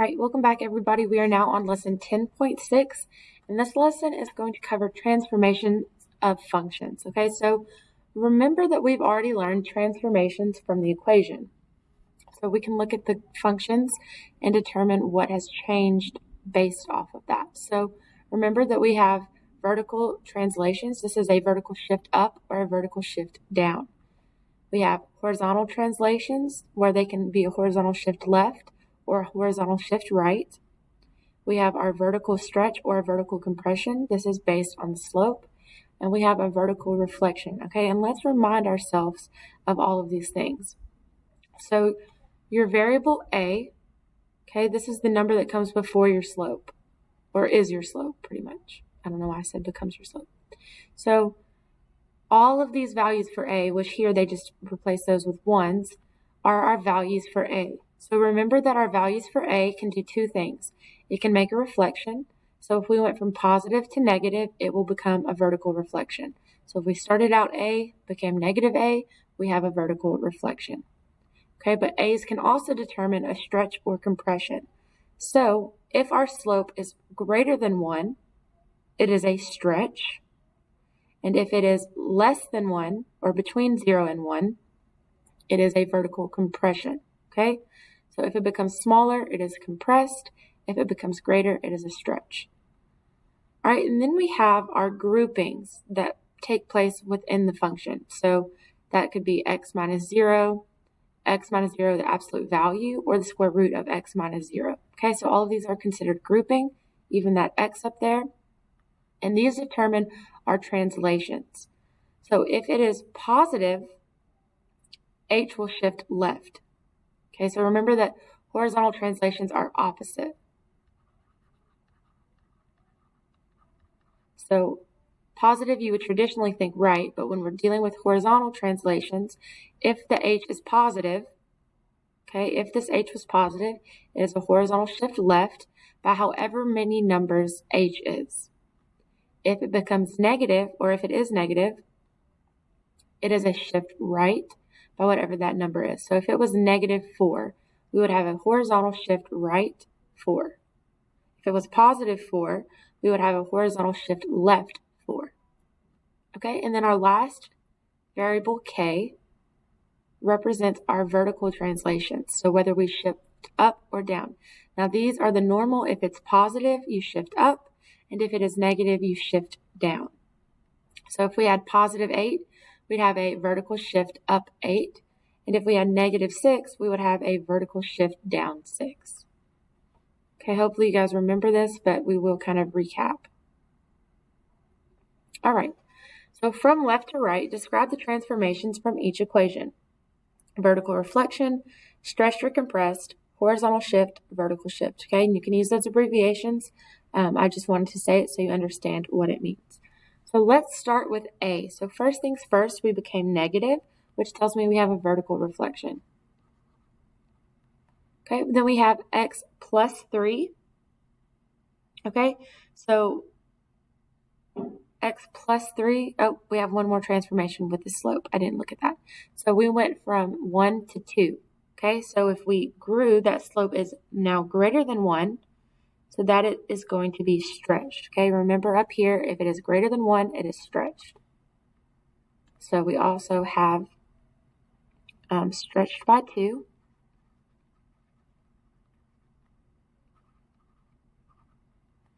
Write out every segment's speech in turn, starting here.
right, welcome back everybody. We are now on lesson 10.6, and this lesson is going to cover transformations of functions. Okay, so remember that we've already learned transformations from the equation. So we can look at the functions and determine what has changed based off of that. So remember that we have vertical translations. This is a vertical shift up or a vertical shift down. We have horizontal translations where they can be a horizontal shift left or a horizontal shift right. We have our vertical stretch or a vertical compression. This is based on the slope. And we have a vertical reflection. Okay, and let's remind ourselves of all of these things. So your variable A, okay, this is the number that comes before your slope, or is your slope pretty much. I don't know why I said becomes your slope. So all of these values for A, which here they just replace those with ones, are our values for A. So remember that our values for A can do two things. It can make a reflection. So if we went from positive to negative, it will become a vertical reflection. So if we started out A, became negative A, we have a vertical reflection. Okay, but A's can also determine a stretch or compression. So if our slope is greater than 1, it is a stretch. And if it is less than 1, or between 0 and 1, it is a vertical compression. Okay, so if it becomes smaller, it is compressed. If it becomes greater, it is a stretch. All right, and then we have our groupings that take place within the function. So that could be x minus 0, the absolute value, or the square root of x minus 0. Okay, so all of these are considered grouping, even that x up there. And these determine our translations. So if it is positive, h will shift left. Okay, so remember that horizontal translations are opposite. So positive, you would traditionally think right, but when we're dealing with horizontal translations, if the h is positive, okay, if this h was positive, it is a horizontal shift left by however many numbers h is. If it becomes negative, or if it is negative, it is a shift right by whatever that number is. So if it was negative 4, we would have a horizontal shift right 4. If it was positive 4, we would have a horizontal shift left 4. Okay, and then our last variable k represents our vertical translations. So whether we shift up or down. Now these are the normal. If it's positive, you shift up. And if it is negative, you shift down. So if we had positive 8, we'd have a vertical shift up 8. And if we had negative 6, we would have a vertical shift down 6. Okay, hopefully you guys remember this, but we will kind of recap. All right, so from left to right, describe the transformations from each equation. Vertical reflection, stretched or compressed, horizontal shift, vertical shift. Okay, and you can use those abbreviations. I just wanted to say it so you understand what it means. So let's start with A. So first things first, we became negative, which tells me we have a vertical reflection. Okay, then we have x plus 3. Okay, so x plus 3, oh, we have one more transformation with the slope. I didn't look at that. So we went from 1 to 2. Okay, so if we grew, that slope is now greater than 1. So that it is going to be stretched. Okay, remember up here, if it is greater than 1, it is stretched. So we also have stretched by 2.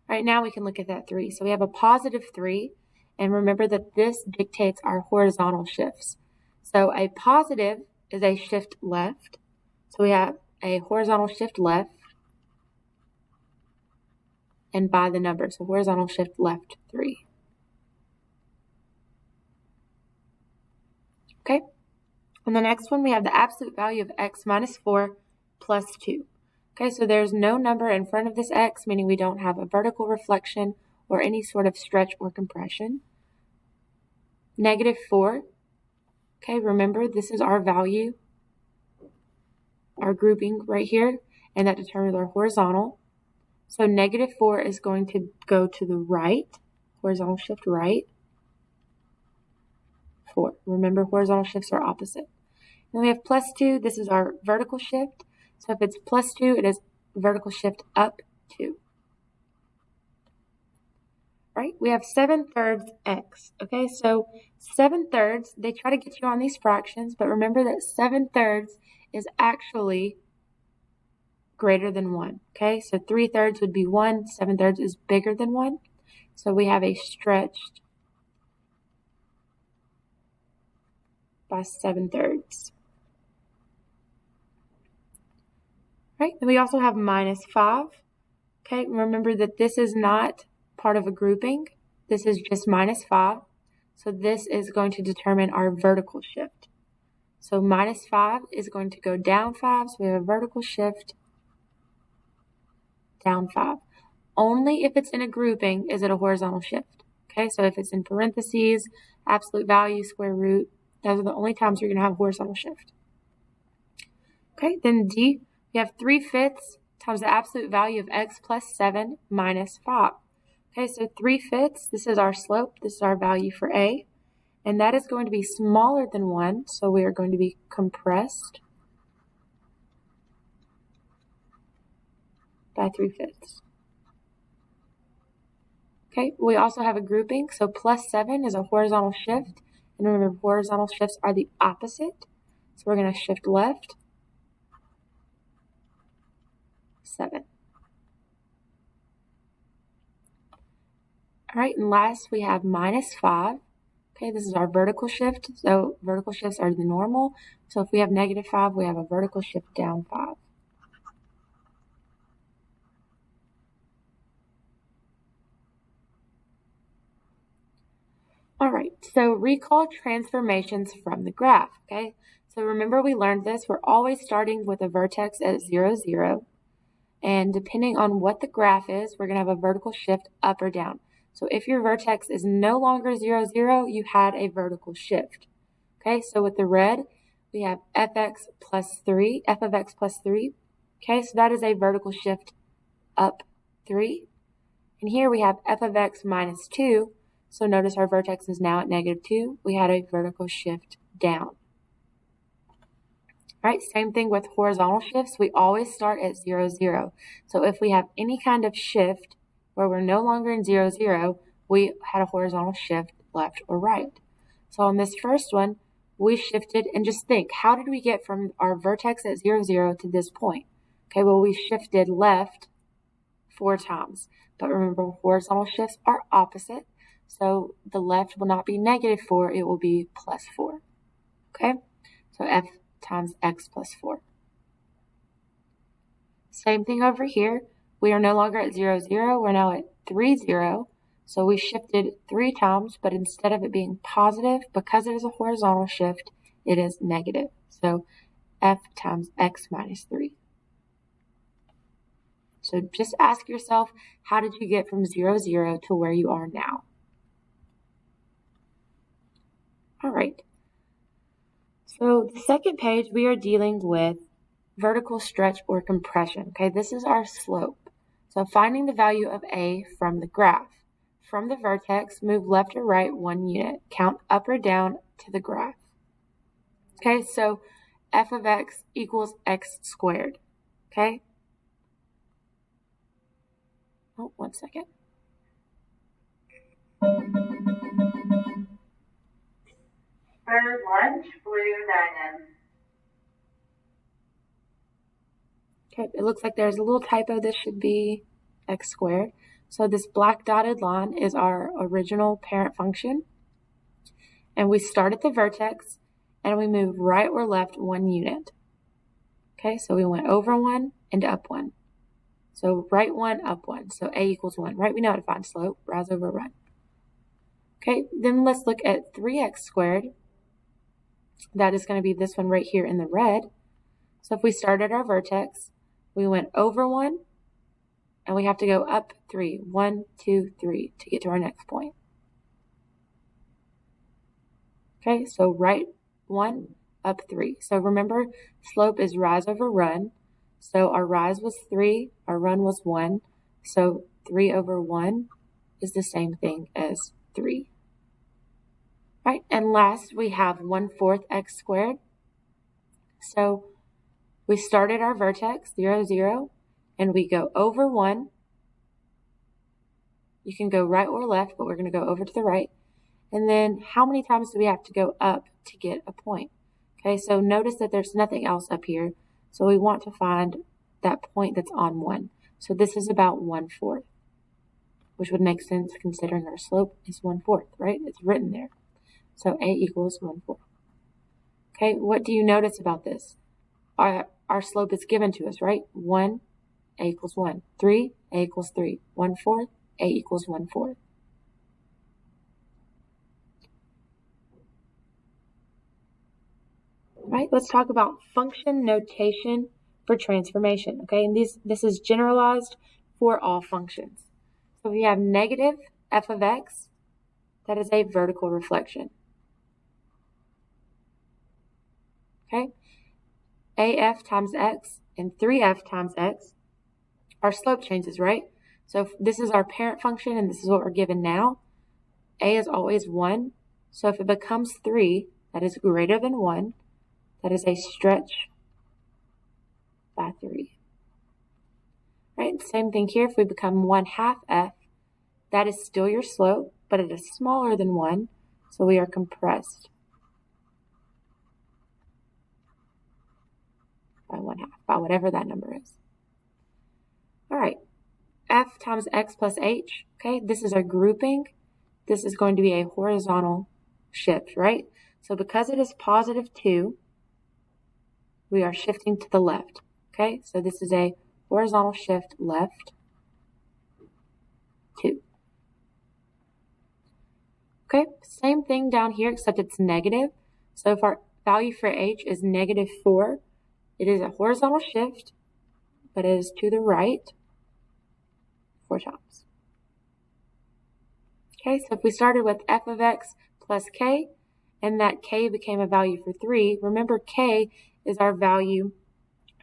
All right, now we can look at that 3. So we have a positive 3, and remember that this dictates our horizontal shifts. So a positive is a shift left. So we have a horizontal shift left, and by the number, so horizontal shift left 3. Okay, and the next one we have the absolute value of x minus 4 plus 2. Okay, so there's no number in front of this x, meaning we don't have a vertical reflection or any sort of stretch or compression. Negative 4. Okay, remember this is our value, our grouping right here, and that determines our horizontal. So negative 4 is going to go to the right, horizontal shift right, 4. Remember, horizontal shifts are opposite. Then we have plus 2. This is our vertical shift. So if it's plus 2, it is vertical shift up 2. Right? We have 7/3 x. Okay, so 7/3, they try to get you on these fractions, but remember that 7/3 is actually greater than 1. Okay, so 3/3 would be 1, 7/3 is bigger than 1. So we have a stretched by 7/3. Right, and we also have -5. Okay, remember that this is not part of a grouping. This is just -5. So this is going to determine our vertical shift. So -5 is going to go down 5. So we have a vertical shift down 5. Only if it's in a grouping is it a horizontal shift. Okay, so if it's in parentheses, absolute value, square root, those are the only times you're going to have a horizontal shift. Okay, then D, we have 3/5 times the absolute value of x plus 7 minus 5. Okay, so 3/5, this is our slope, this is our value for A, and that is going to be smaller than 1, so we are going to be compressed by 3/5. Okay, we also have a grouping, so plus 7 is a horizontal shift, and remember horizontal shifts are the opposite, so we're going to shift left 7. All right, and last we have -5. Okay, this is our vertical shift. So vertical shifts are the normal. So if we have -5, we have a vertical shift down 5. All right, so recall transformations from the graph, okay? So remember we learned this. We're always starting with a vertex at 0, 0. And depending on what the graph is, we're going to have a vertical shift up or down. So if your vertex is no longer 0, 0, you had a vertical shift. Okay, so with the red, we have fx plus 3, f of x plus 3. Okay, so that is a vertical shift up 3. And here we have f of x minus 2. So notice our vertex is now at -2. We had a vertical shift down. Right, same thing with horizontal shifts. We always start at 0, 0. So if we have any kind of shift where we're no longer in 0, 0, we had a horizontal shift left or right. So on this first one, we shifted, and just think, how did we get from our vertex at 0, 0 to this point? Okay, well, we shifted left 4 times. But remember, horizontal shifts are opposite. So the left will not be -4, it will be +4. Okay, so f times x plus 4. Same thing over here. We are no longer at 0, 0. We're now at 3, 0. So we shifted 3 times, but instead of it being positive, because it is a horizontal shift, it is negative. So f times x minus 3. So just ask yourself, how did you get from 0, 0 to where you are now? All right. So the second page, we are dealing with vertical stretch or compression. Okay, this is our slope. So finding the value of A from the graph. From the vertex, move left or right 1 unit. Count up or down to the graph. Okay, so f of x equals x squared. Okay. Oh, 1 second. For lunch, Blue Diamond. Okay, it looks like there's a little typo. This should be x squared. So this black dotted line is our original parent function. And we start at the vertex, and we move right or left 1 unit. Okay, so we went over 1 and up 1. So right 1, up 1. So A equals 1, right? We know how to find slope, rise over run. Okay, then let's look at 3x squared. That is going to be this one right here in the red. So if we start at our vertex, we went over 1, and we have to go up 3. 1, 2, 3 to get to our next point. Okay, so right 1, up 3. So remember, slope is rise over run. So our rise was 3, our run was 1. So 3 over 1 is the same thing as 3. Right, and last we have 1/4 x squared. So we started our vertex, 0, 0, and we go over 1. You can go right or left, but we're going to go over to the right. And then how many times do we have to go up to get a point? Okay, so notice that there's nothing else up here. So we want to find that point that's on 1. So this is about 1/4, which would make sense considering our slope is 1/4, right? It's written there. So A equals 1/4. Okay, what do you notice about this? Our slope is given to us, right? 1, A equals 1. 3, A equals 3. 1/4, A equals 1/4. Right, let's talk about function notation for transformation, okay? And this is generalized for all functions. So we have negative f of x, that is a vertical reflection. Okay? AF times x and 3f times x, our slope changes, right? So if this is our parent function and this is what we're given now. A is always 1. So if it becomes 3, that is greater than 1, that is a stretch by 3. Right? Same thing here. If we become 1/2 f, that is still your slope, but it is smaller than 1, so we are compressed by 1/2, by whatever that number is. All right, f times x plus h, okay, this is our grouping. This is going to be a horizontal shift, right? So because it is positive 2, we are shifting to the left, okay? So this is a horizontal shift left 2. Okay, same thing down here, except it's negative. So if our value for h is -4, it is a horizontal shift, but it is to the right 4 times. Okay, so if we started with f of x plus k, and that k became a value for 3, remember k is our value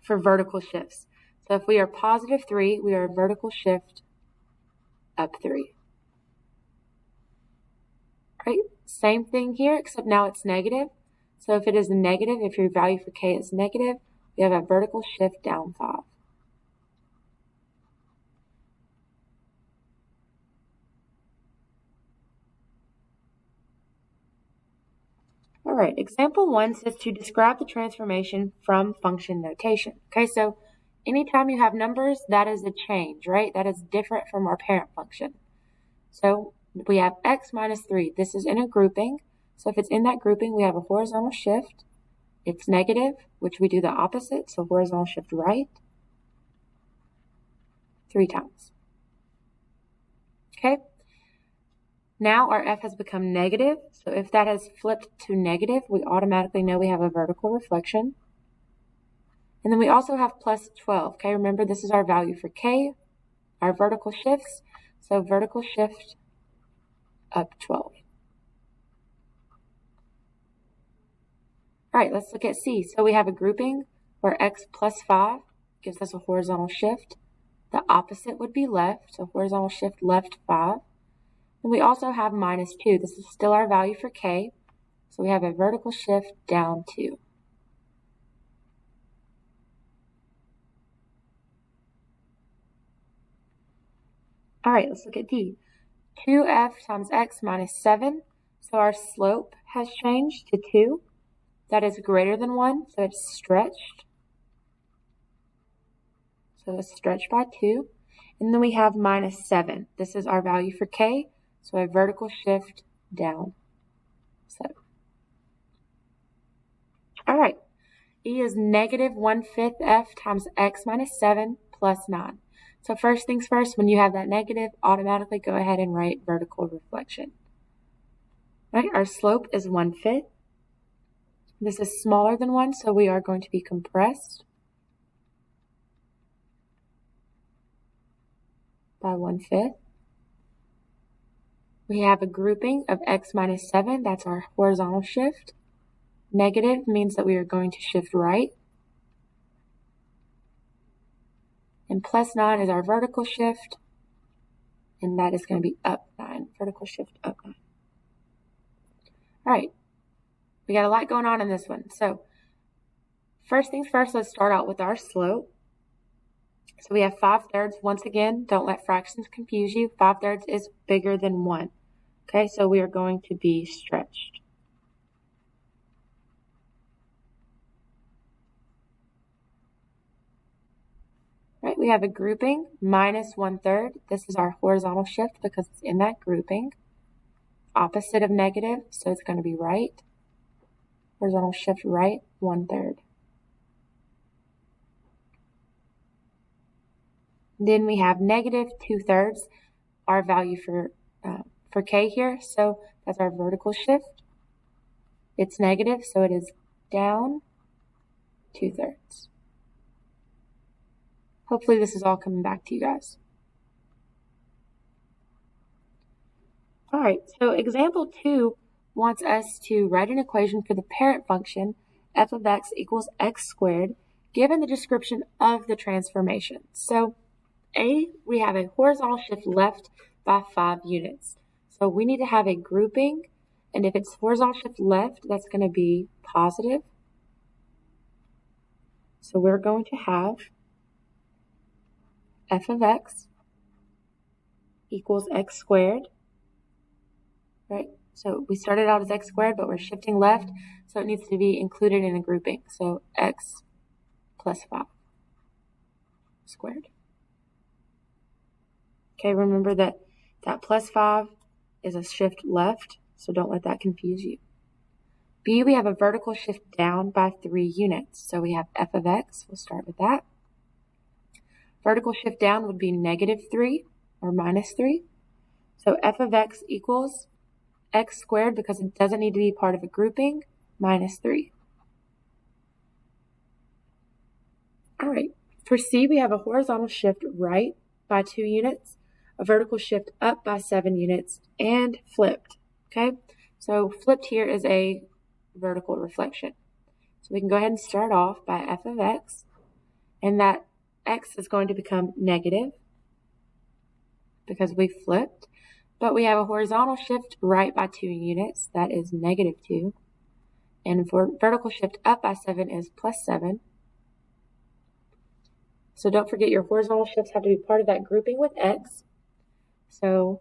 for vertical shifts. So if we are positive 3, we are a vertical shift up 3. Right? Same thing here, except now it's negative. So if it is negative, if your value for k is negative, we have a vertical shift down 5. All right, example 1 says to describe the transformation from function notation. Okay, so anytime you have numbers, that is a change, right? That is different from our parent function. So we have x minus 3. This is in a grouping. So if it's in that grouping, we have a horizontal shift. It's negative, which we do the opposite. So horizontal shift right 3 times. Okay. Now our f has become negative. So if that has flipped to negative, we automatically know we have a vertical reflection. And then we also have plus 12. Okay, remember this is our value for k, our vertical shifts. So vertical shift up 12. All right, let's look at C. So we have a grouping where x plus 5 gives us a horizontal shift. The opposite would be left, so horizontal shift left 5. And we also have minus 2. This is still our value for k, so we have a vertical shift down 2. All right, let's look at D. 2f times x minus 7. So our slope has changed to 2. That is greater than 1, so it's stretched. So it's stretched by 2. And then we have minus 7. This is our value for k, so a vertical shift down 7. All right, E is negative 1/5 f times x minus 7 plus 9. So first things first, when you have that negative, automatically go ahead and write vertical reflection. Right, our slope is 1/5. This is smaller than 1, so we are going to be compressed by 1/5. We have a grouping of x minus 7. That's our horizontal shift. Negative means that we are going to shift right. And plus 9 is our vertical shift. And that is going to be up 9. Vertical shift up 9. All right. We got a lot going on in this one. So first things first, let's start out with our slope. So we have 5/3. Once again, don't let fractions confuse you. 5/3 is bigger than 1. Okay, so we are going to be stretched. Right, we have a grouping, minus 1/3. This is our horizontal shift because it's in that grouping. Opposite of negative, so it's going to be right. Horizontal shift right, 1/3. Then we have negative 2/3, our value for K here. So that's our vertical shift. It's negative, so it is down 2/3. Hopefully this is all coming back to you guys. All right, so example 2 wants us to write an equation for the parent function, f of x equals x squared, given the description of the transformation. So A, we have a horizontal shift left by 5 units. So we need to have a grouping, and if it's horizontal shift left, that's going to be positive. So we're going to have f of x equals x squared, right? So we started out as x squared, but we're shifting left, so it needs to be included in a grouping. So x plus 5 squared. Okay, remember that plus 5 is a shift left, so don't let that confuse you. B, we have a vertical shift down by 3 units. So we have f of x, we'll start with that. Vertical shift down would be negative 3 or minus 3. So f of x equals x squared, because it doesn't need to be part of a grouping, minus 3. All right, for C, we have a horizontal shift right by 2 units, a vertical shift up by 7 units, and flipped, okay? So flipped here is a vertical reflection. So we can go ahead and start off by f of x, and that x is going to become negative because we flipped, but we have a horizontal shift right by 2 units, that is negative 2, and for vertical shift up by 7 is plus 7. So don't forget your horizontal shifts have to be part of that grouping with x. So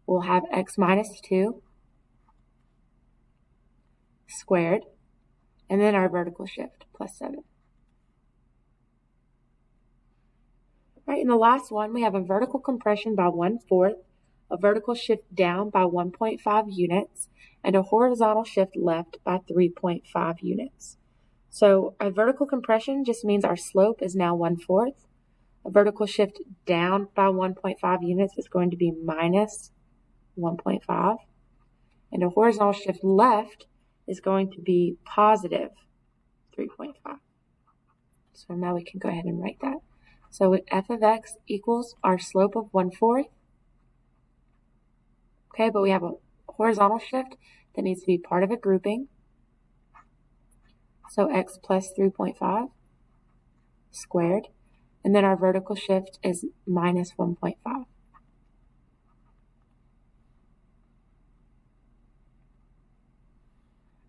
we'll have x minus 2 squared, and then our vertical shift, plus 7. Right, in the last one, we have a vertical compression by 1/4, a vertical shift down by 1.5 units, and a horizontal shift left by 3.5 units. So a vertical compression just means our slope is now 1/4. A vertical shift down by 1.5 units is going to be minus 1.5. And a horizontal shift left is going to be positive 3.5. So now we can go ahead and write that. So f of x equals our slope of 1/4. Okay, but we have a horizontal shift that needs to be part of a grouping. So x plus 3.5 squared. And then our vertical shift is minus 1.5.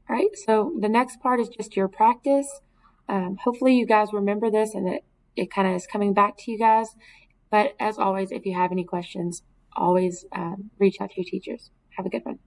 All right, so the next part is just your practice. Hopefully you guys remember this and that it kind of is coming back to you guys. But as always, if you have any questions, always reach out to your teachers. Have a good one.